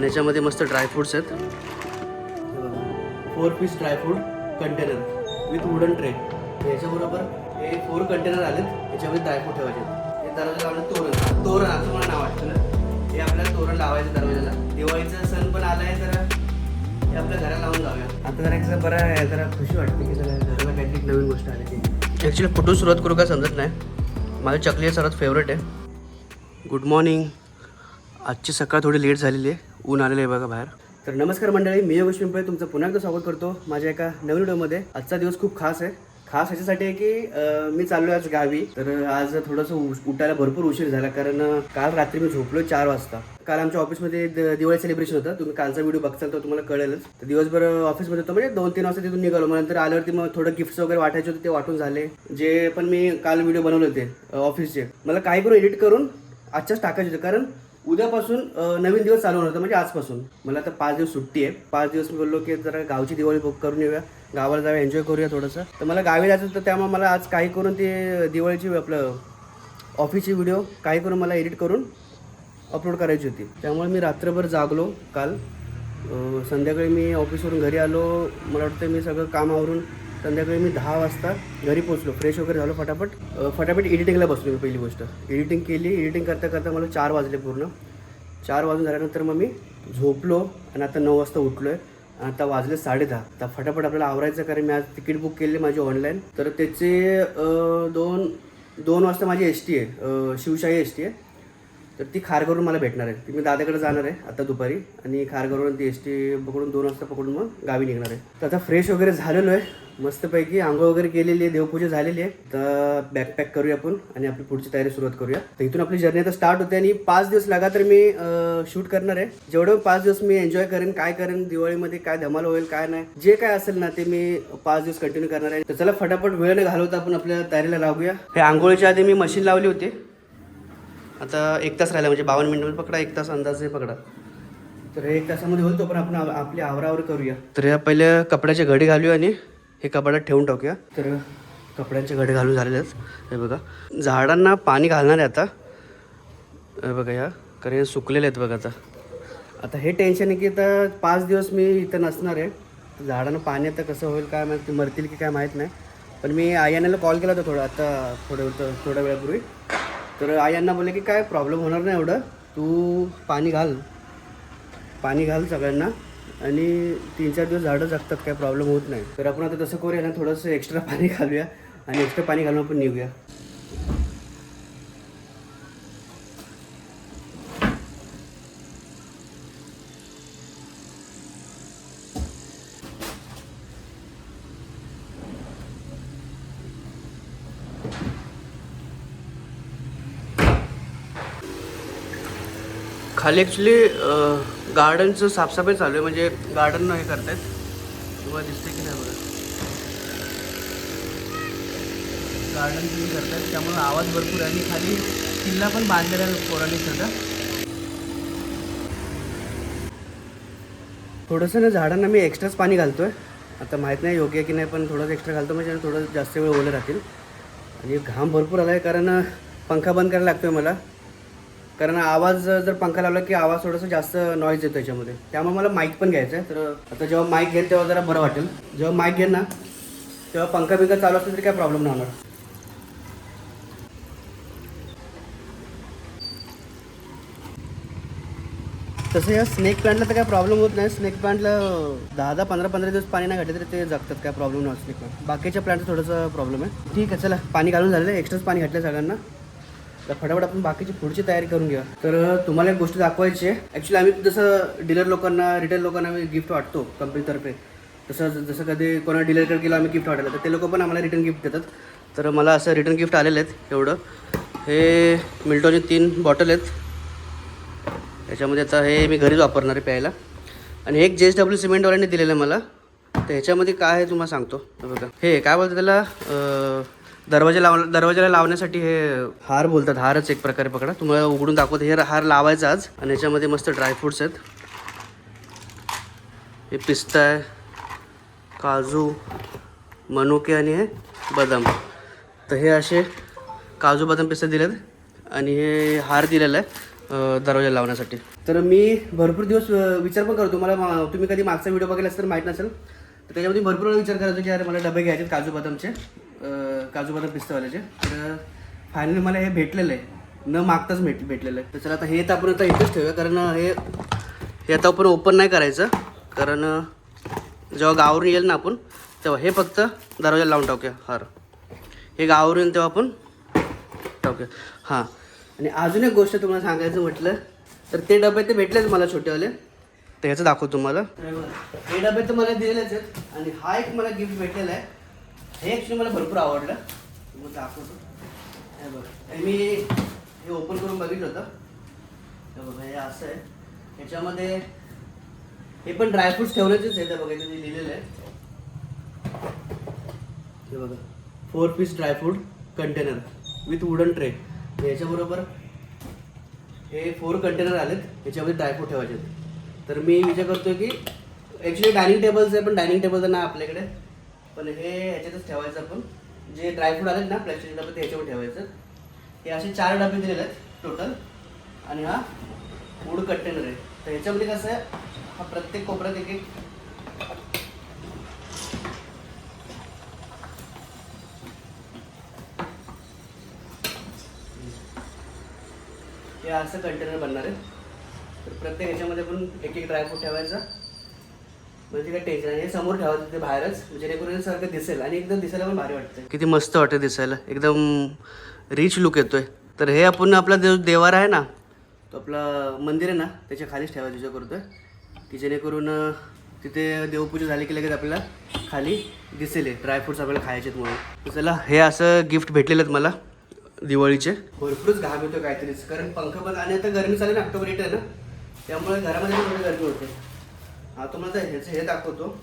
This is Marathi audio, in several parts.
आणि याच्यामध्ये मस्त ड्रायफ्रूट्स आहेत. 4 piece dry fruit container with wooden tray. याच्याबरोबर हे 4 कंटेनर आलेत. याच्यामध्ये ड्रायफ्रूट ठेवायचे. हे दरवाजा लावलं तोरण. तोरण असं मला नाव वाटतं ना. हे आपल्याला तोरण लावायचं दरवाजाला. दिवाळीचा सण पण आलाय तर हे आपल्या घराला लावून जाऊया. आता जरा एक बरं आहे, जरा खुशी वाटते की जरा घराला काहीतरी नवीन गोष्ट आली ती. ॲक्च्युली कुठून सुरुवात करू काय समजत नाही. माझी चकली हे सर्वात फेवरेट आहे. Good morning. आजची सकाळ थोडी लेट झालेली आहे. ऊन आलेलं आहे बघा बाहेर. तर नमस्कार मंडळी, मी योगेश पिंपळे तुमचं पुन्हा एकदा स्वागत करतो माझ्या एका नवीन व्हिडिओमध्ये. आजचा दिवस खूप खास आहे. खास ह्याच्यासाठी आहे की मी चाललो आज गावी. तर आज थोडंसं उठायला भरपूर उशीर झाला, कारण काल रात्री मी झोपलो 4 वाजता. काल आमच्या ऑफिसमध्ये दिवाळी सेलिब्रेशन होतं. तुम्ही कालचा व्हिडिओ बघताल तर तुम्हाला कळेलच. तर दिवसभर ऑफिसमध्ये होतो, म्हणजे 2-3 वाजता तिथून निघालो. मग नंतर आल्यावरती मग थोडं गिफ्ट्स वगैरे वाटायचे होते, ते वाटून झाले. जे पण मी काल व्हिडिओ बनवले होते ऑफिसचे, मला काही करून एडिट करून आजच्याच टाकायचे होते, कारण उद्यापासून नवीन दिवस चालू होतं. म्हणजे आजपासून मला आता 5 दिवस सुट्टी आहे. 5 दिवस मी बोललो की जरा गावची दिवाळी बुक करून येऊया, गावाला जाऊया, एन्जॉय करूया थोडंसं. तर मला गावी जायचं होतं, त्यामुळे मला आज काही करून ते दिवाळीची आपलं ऑफिसची व्हिडिओ काही करून मला एडिट करून अपलोड करायची होती. त्यामुळे मी रात्रभर जागलो काल. संध्याकाळी मी ऑफिसवरून घरी आलो. मला वाटतं मी सगळं कामावरून संध्याकाळी मी 10 वाजता घरी पोचलो. फ्रेश वगैरे झालो. फटाफट एडिटिंगला बसलो. मी पहिली गोष्ट एडिटिंग केली. एडिटिंग करता करता मला 4 वाजले पूर्ण. 4 वाजून झाल्यानंतर मग मी झोपलो आणि आता 9 वाजता उठलो आहे. आता वाजले 10:30. आता फटाफट आपल्याला आवरायचं, कारण मी आज तिकीट बुक केली माझी ऑनलाईन. तर त्याचे 2 वाजता माझी एस टी आहे, शिवशाही एस टी आहे. तर ती खारघरून मला भेटणार आहे. ती मी दादाकडे जाणार आहे आता दुपारी, आणि खारघरून ती एस टी पकडून 2 वाजता पकडून मग गावी निघणार आहे. तर आता फ्रेश वगैरे झालेलो आहे मस्तपैकी. आंघोळ वगैरे केलेली आहे, देवपूजा झालेली आहे. तर बॅकपॅक करूया आपण आणि आपली पुढची तयारी सुरुवात करूया. तर इथून आपली जर्नी आता स्टार्ट होते आणि 5 दिवस लगातार मी शूट करणार आहे. जेवढं 5 दिवस मी एन्जॉय करेन, काय करेन दिवाळीमध्ये, काय धमाल होईल काय नाही, जे काय असेल ना ते मी 5 दिवस कंटिन्यू करणार आहे. तर चला फटाफट वेळ न घालवता आपण आपल्या तयारीला लागूया. हे आंघोळीच्या आधी मी मशीन लावली होती. आता 1 तास राहिला, म्हणजे 52 मिनिटमध्ये पकडा, 1 तास अंदाजे पकडा. तर 1 तासामध्ये होईल, तो पण आपण आपली आवरावर करूया. तर या पहिल्या कपड्याचे घडी घालूया आणि हे कपाटात ठेवून टाकूया. तर कपड्यांचे घडी घालून झालेले आहेत. हे बघा, झाडांना पाणी घालणार आहे आता. हे बघा या, कारण हे सुकलेले आहेत बघा. आता हे टेन्शन आहे की आता 5 दिवस मी इथं नसणार आहे. झाडांना पाणी आता कसं होईल काय माहिती, मरतील की काय माहीत नाही. पण मी आय्याला कॉल केला होता थोड्या वेळापूर्वी. तर आय्यांना बोलले की काय प्रॉब्लेम होणार नाही एवढं, तू पाणी घाल सगळ्यांना, आणि 3-4 दिवस झाडं जगतात, काय प्रॉब्लेम होत नाही. तर आपण आता तसं करूया ना, थोडंसं एक्स्ट्रा पाणी घालूया आणि एक्स्ट्रा पाणी घालून आपण निघूया. खाली ॲक्च्युली गार्डनचं साफसफाई चालू आहे, म्हणजे गार्डन हे करतायत. तुम्हाला दिसते की नाही बघा, गार्डन तुम्ही करतायत, त्यामुळे आवाज भरपूर आहे. आणि खाली किल्ला पण बांधलेला आहे पोरांनी सध्या. थोडंसं ना झाडांना मी एक्स्ट्राच पाणी घालतो आहे. आता माहीत नाही योग्य की नाही, पण थोडंसं एक्स्ट्रा घालतो म्हणजे थोडं जास्त वेळ ओले राहतील. आणि घाम भरपूर आला आहे, कारण पंखा बंद करायला लागतो आहे मला. कारण आवाज जर पंखा लावला की आवाज थोडंसं जास्त नॉईज येतो याच्यामध्ये. त्यामुळे मला माईक पण घ्यायचं आहे. तर आता जेव्हा माईक घेईल तेव्हा जरा बरं वाटेल. जेव्हा माईक घेईल ना तेव्हा पंखा चालू असतो तरी काय प्रॉब्लेम नाही होणार. तसं या स्नेक प्लांटला तर काय प्रॉब्लेम होत नाही. स्नेक प्लांटला 10-15 दिवस पाणी नाही घातले तरी ते जगतात, काय प्रॉब्लेम नाही स्नेक प्लांट. बाकीच्या प्लांटचा थोडंसं प्रॉब्लेम आहे. ठीक आहे, चला पाणी घालून झालेलं आहे, एक्स्ट्राच पाणी घातलं सगळ्यांना. तर फटाफट आपण बाकीची पुढची तयारी करून घ्या. तर तुम्हाला एक गोष्ट दाखवायची आहे. ॲक्च्युली आम्ही जसं रिटेल लोकांना आम्ही गिफ्ट वाटतो कंपनीतर्फे, जसं कधी कोणा डीलरकडे गेलो आम्ही गिफ्ट वाटायला, तर ते लोक पण आम्हाला रिटर्न गिफ्ट देतात. तर मला असं रिटर्न गिफ्ट आलेलं आहेत एवढं. हे मिल्टोचे 3 बॉटल आहेत. याच्यामध्ये आता हे मी घरीच वापरणार आहे प्यायला. आणि हे एक JSW सिमेंटवाल्यांनी दिलेलं आहे मला. तर ह्याच्यामध्ये काय आहे तुम्हाला सांगतो. बघा, हे काय बोलतात त्याला, दरवाजाला लावण्यासाठी हे हार बोलतात. हारच एक प्रकारे पकडा, तुम्हाला उघडून दाखवतो. हे हार लावायचा आज. आणि याच्यामध्ये मस्त ड्रायफ्रूट्स आहेत. हे पिस्ता आहे, काजू, मनुके आणि हे बदाम. तर हे असे काजू बदाम पिस्ता दिलेत आणि हे हार दिलेला आहे. दरवाजा लावण्यासाठी. तर मी भरपूर दिवस विचार पण करतो. मला तुम्ही कधी मागचा व्हिडिओ बघायला तर माहीत नसेल, तर त्याच्यामध्ये भरपूर वेळा विचार करायचो की अरे मला डबे घ्यायचे काजू बदामचे, काजू बदाम पिस्तावाल्याचे. तर फायनली मला हे भेटलेलं आहे, न मागताच भेटलेलं आहे. तर चला आता हे तर आपण आता इथेच ठेवूया, कारण हे आता आपण ओपन नाही करायचं, कारण जेव्हा गावावरून येईल ना आपण तेव्हा हे फक्त दरवाजा लावून टाकूया. हे गावावरून येईल तेव्हा आपण टाकूया. हां, आणि अजून एक गोष्ट तुम्हाला सांगायचं म्हटलं तर ते डबे ते भेटलेच मला छोटेवाले, तर ह्याचं दाखवतो तुम्हाला. हे डबे तर मला दिलेलेच आहेत, आणि हा एक मला गिफ्ट भेटलेला आहे. हे ॲक्च्युली मला भरपूर आवडलं, मग दाखवतो. हे बघा, मी हे ओपन करून बघितलं होतं. हे बघा, हे असं आहे. ह्याच्यामध्ये हे पण ड्रायफ्रूट्स ठेवण्याचेच आहे. बघा इथे लिहिलेलं आहे. हे बघा, 4 piece dry fruit container with wooden tray. याच्याबरोबर हे 4 कंटेनर आलेत, याच्यामध्ये ड्रायफ्रूट ठेवायचे आहेत. तर मी विचार करतोय की ॲक्च्युली डायनिंग टेबल्स आहे, पण डायनिंग टेबल तर नाही आपल्याकडे, पण हे ह्याच्यातच ठेवायचं आपण. जे ड्रायफ्रूट आलेत ना प्लॅस्टिक डबे ते ह्याच्यावर ठेवायचं. हे असे 4 डबे दिलेले आहेत टोटल, आणि हा वूड कंटेनर आहे. तर ह्याच्यामध्ये कसं आहे, हा प्रत्येक कोपऱ्यात एक एक हे असं कंटेनर बनणार आहे. तर प्रत्येक ह्याच्यामध्ये पण एक एक ड्रायफ्रूट ठेवायचा, म्हणजे काय टेन्शन नाही. हे समोर ठेवायचं ते बाहेरच, जेणेकरून सारखं दिसेल आणि एकदम दिसायला पण भारी वाटतं. किती मस्त वाटतं दिसायला, एकदम रिच लुक येतोय. तर हे आपण आपला देवारा आहे ना, तो आपला मंदिर आहे ना त्याच्या खालीच ठेवायचं विचार करतोय, की जेणेकरून तिथे देवपूजा झाली की लगेच आपल्याला खाली दिसेल ड्रायफ्रूट्स आपल्याला खायचे म्हणून. तर चला, हे असं गिफ्ट भेटलेलं आहेत मला दिवाळीचे. भरपूरच घाम येतो काहीतरीच, कारण पंखा पण, आणि आता गरमी चालेल ना, ऑक्टोबर 8 आहे ना, त्यामुळे घरामध्ये पण थोडी गरमी होते. हा तुम्हाला ह्याचं हे दाखवतो.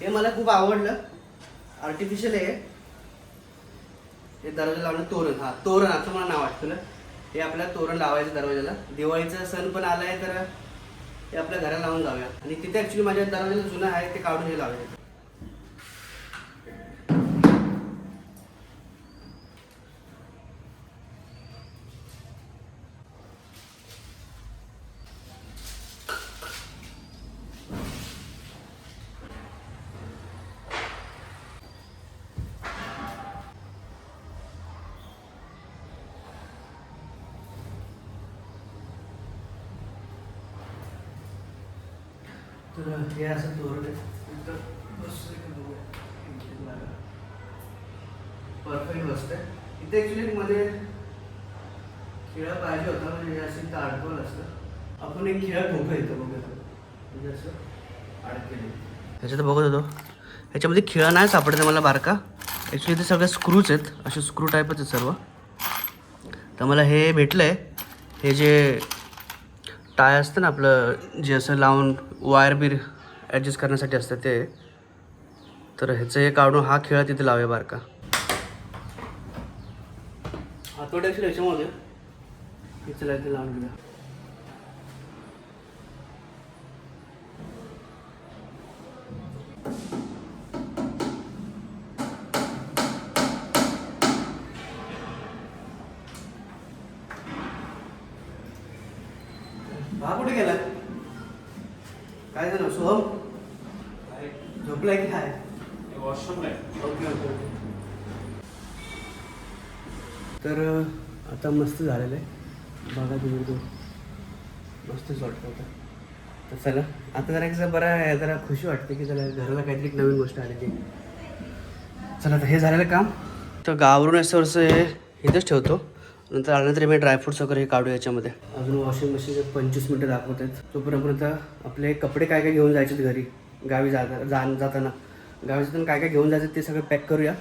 हे मला खूप आवडलं, आर्टिफिशियल आहे हे दरवाजा लावणं. तोरण, हा तोरण असं मला नाव वाटतं. हे आपल्याला तोरण लावायचं दरवाजाला. दिवाळीचा सण पण आला आहे, तर हे आपल्या घराला लावून जाऊया. आणि तिथे ॲक्च्युली माझ्या दरवाजाला जुनं आहे ते काढून हे लावायचं. तर हे असं तोरण आहे, परफेक्ट बसतंय. इथे ॲक्च्युली मध्ये खिळा पाहिजे होता, म्हणजे असे तर अडकवलं असतं. आपण एक खिळा ठोकं येतं बघत, म्हणजे असं अडकेल. त्याच्यात बघत होतो, ह्याच्यामध्ये खिळा नाही सापडते मला बारका. ॲक्च्युली इथे सगळे स्क्रूच आहेत, असे स्क्रू टाईपच आहेत सर्व. तर मला हे भेटलं आहे, हे जे टाय असतं ना आपलं, जे असं लावून वायर बीर ॲडजस्ट करण्यासाठी असतं ते. तर ह्याचं हे काढून हा खिळा तिथे लावूया बारका. हातोड ॲक्च्युली ह्याच्यामध्ये चला इथे लावून घेऊया. हा कुठे गेला? काय झालं सोहम? झोपलाय की काय? वॉशरूमला आहे. Okay okay okay. तर आता मस्त झालेलं आहे बघा तुम्ही, तो मस्तच वाटतं होतं. तर चला आता जरा एकदा बरं आहे, जरा खुशी वाटते की चला घराला काहीतरी नवीन गोष्ट आलेली. चला आता हे झालेलं काम. तर गावावरून असं वर्ष हे इथंच ठेवतो, नंतर आल्यानंतर मी ड्रायफ्रूट्स वगैरे हे काढू याच्यामध्ये. अजून वॉशिंग मशीनचे 25 मिनटं दाखवत आहेत. तोपर्यंत आपले कपडे काय काय घेऊन जायचे घरी, गावी जाताना गावी जाताना काय काय घेऊन जायचं ते सगळं पॅक करूया.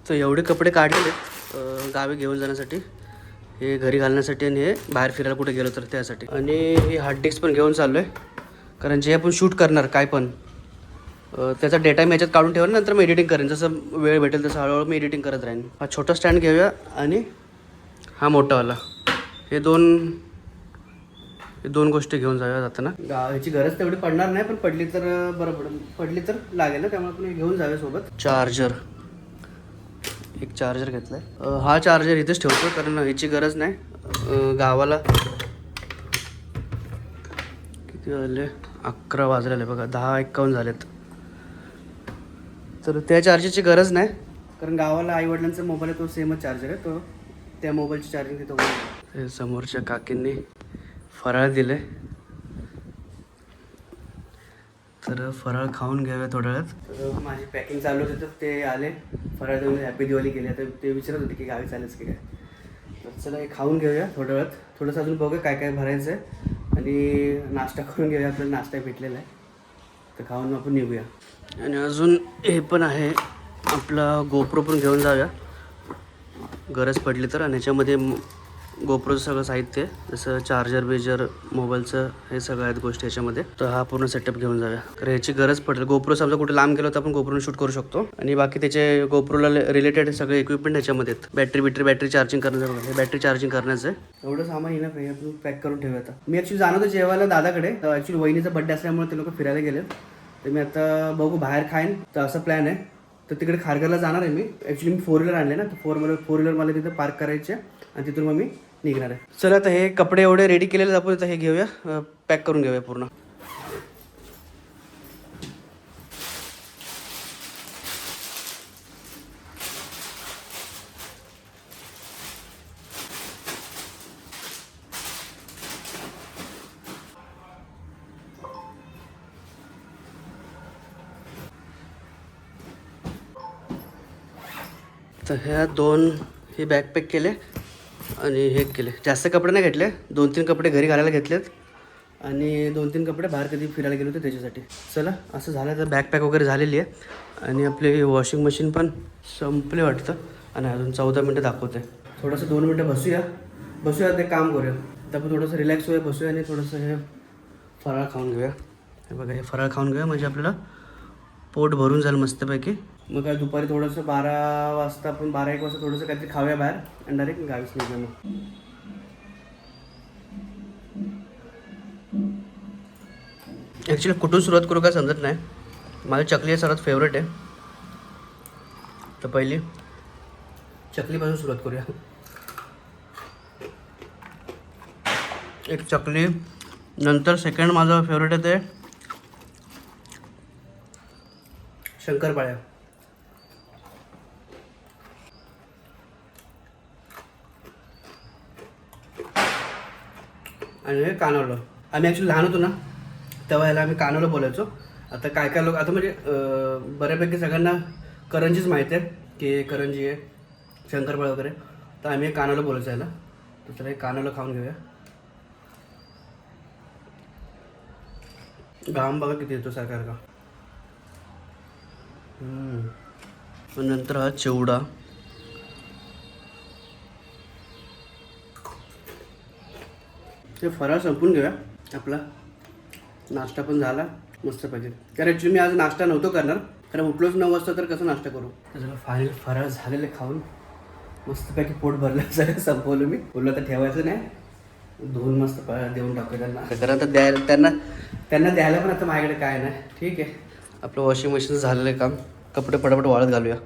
तर एवढे कपडे काढलेले गावी घेऊन जाण्यासाठी, हे घरी घालण्यासाठी, आणि हे बाहेर फिरायला कुठे गेलो तर त्यासाठी. आणि हे हार्ड डिस्क पण घेऊन चाललो आहे, कारण जे आपण शूट करणार काय पण त्याचा डेटा मी याच्यात काढून ठेवला, नंतर मी एडिटिंग करेन. जसं वेळ भेटेल तसं हळूहळू मी एडिटिंग करत राहीन. हा छोटा स्टँड घेऊया, आणि हा मोठावाला. हे 2 हे 2 गोष्टी घेऊन जाऊया जाताना. ह्याची गरज तेवढी पडणार नाही, पण पडली तर बरं पडेल, पडली तर लागेल ना, त्यामुळे आपण हे घेऊन जाऊया सोबत. चार्जर, एक चार्जर घेतला आहे. हा चार्जर इथेच ठेवतो कारण ह्याची गरज नाही. गावाला किती वाजले, 11 वाजलेले बघा, 10:51 झालेत. तर त्या चार्जरची गरज नाही कारण गावाला आईवडिलांचा मोबाईल आहे, तो सेमच चार्जर आहे, तो त्या मोबाईलची चार्जिंग तिथं होईल. हे समोरच्या काकींनी फराळ दिले, तर फराळ खाऊन घ्यावे थोड्या वेळात. तर माझी पॅकिंग चालू होती, तर ते आले फराळ देऊन, हॅपी दिवाळी केली. तर ते विचारत होते की गावी चालेल की काय. तर चला हे खाऊन घेऊया थोड्या वेळात, थोडंसं अजून बघूया काय काय भरायचं आहे, आणि नाश्ता करून घेऊया. आपल्याला नाश्ता भेटलेला आहे, तर खाऊन आपण निघूया. आणि अजून हे पण आहे आपला गोप्रो पण घेऊन जाऊया गरज पडली तर. आणि ह्याच्यामध्ये गोप्रोचं सगळं साहित्य आहे, जसं चार्जर बिर्जर मोबाईलचं, हे सगळं आहेत गोष्टी ह्याच्यामध्ये. तर हा पूर्ण सेटअप घेऊन जाऊया कारण ह्याची गरज पडेल. गोप्रो समजा कुठे लांब गेलो तर आपण गोप्रोने शूट करू शकतो, आणि बाकी त्याचे गोप्रोला रिलेटेड सगळे इक्विपमेंट ह्याच्यामध्ये आहेत. बॅटरी चार्जिंग करण्याचं, हे बॅटरी चार्जिंग करण्याचं आहे. एवढं सामान येणं पाहिजे, आपण पॅक करून ठेवूया. आता मी ॲक्च्युली जाणं होतं जेवायला दादाकडे, ॲक्च्युली वहिनीचा बड्डे असल्यामुळे ते लोक फिरायला गेले. तर मी आता बघू बाहेर खाईन, तर असं प्लॅन आहे. तर तिकडे खारघरला जाणार आहे मी. ॲक्च्युली मी 4 व्हीलर आणले ना, तर 4 व्हीलर मला तिथं पार्क करायचे आणि तिथून मग मी निघणार आहे. चला आता हे कपडे एवढे रेडी केलेले आपण आता हे घेऊया, पॅक करून घेऊया पूर्ण. तर ह्या 2 हे बॅकपॅक केले आणि हे केले. जास्त कपडे नाही घेतले, 2-3 कपडे घरी घालायला घेतलेत आणि 2-3 कपडे बाहेर कधी फिरायला गेलो होते त्याच्यासाठी. चला असं झालं तर बॅकपॅक वगैरे झालेली आहे आणि आपली वॉशिंग मशीन पण संपले वाटतं, आणि अजून 14 मिनटं दाखवते. थोडंसं 2 मिनटं बसूया ते काम करूया. तर आपण थोडंसं रिलॅक्स होऊया, बसूया आणि थोडंसं हे फराळ खाऊन घेऊया. हे बघा, हे फराळ खाऊन घेऊया म्हणजे आपल्याला पोट भरून जाईल मस्तपैकी. मग काय दुपारी थोडंसं 12 वाजता आपण 12-1 वाजता थोडंसं काहीतरी खाऊया बाहेर आणि डायरेक्ट गावीच निघूया. मग ॲक्च्युली कुठून सुरुवात करू काय समजत नाही. माझी चकली आहे सर्वात फेवरेट आहे, तर पहिली चकलीपासून सुरुवात करूया. एक चकली, नंतर सेकंड माझं फेवरेट आहे ते शंकरपाळ्या, आणि हे कानवलं. आम्ही ॲक्च्युली लहान होतो ना, तेव्हा ह्याला आम्ही कानवलं बोलायचो. आता काय काय लोक, आता म्हणजे बऱ्यापैकी सगळ्यांना करंजीच माहीत आहे की करंजी आहे, शंकरपाळ्या वगैरे, तर आम्ही हे कानवलं बोलायचं ह्याला. तर चला हे कानवलं खाऊन घेऊया. घाम बघा किती येतो सारखा. नंतर हा चिवडा, ते फराळ संपून घेऊया. आपला नाश्ता पण झाला मस्त पाहिजे. कारण ॲक्च्युली मी आज नाश्ता नव्हतो करणार, कारण उठलोच 9 वाजता, तर कसं नाश्ता करू. त्याचं फायनल फराळ झालेले खाऊन मस्तपैकी पोट भरलं, सगळं संपवलं मी. बोललं तर ठेवायचं नाही, धुवून मस्त देऊन टाकू त्यांना. कारण आता त्यांना द्यायला पण आता माझ्याकडे काय नाही. ठीक आहे, आपलं वॉशिंग मशीन झालेलं काम, कपडे पटापट वाळत घालूया.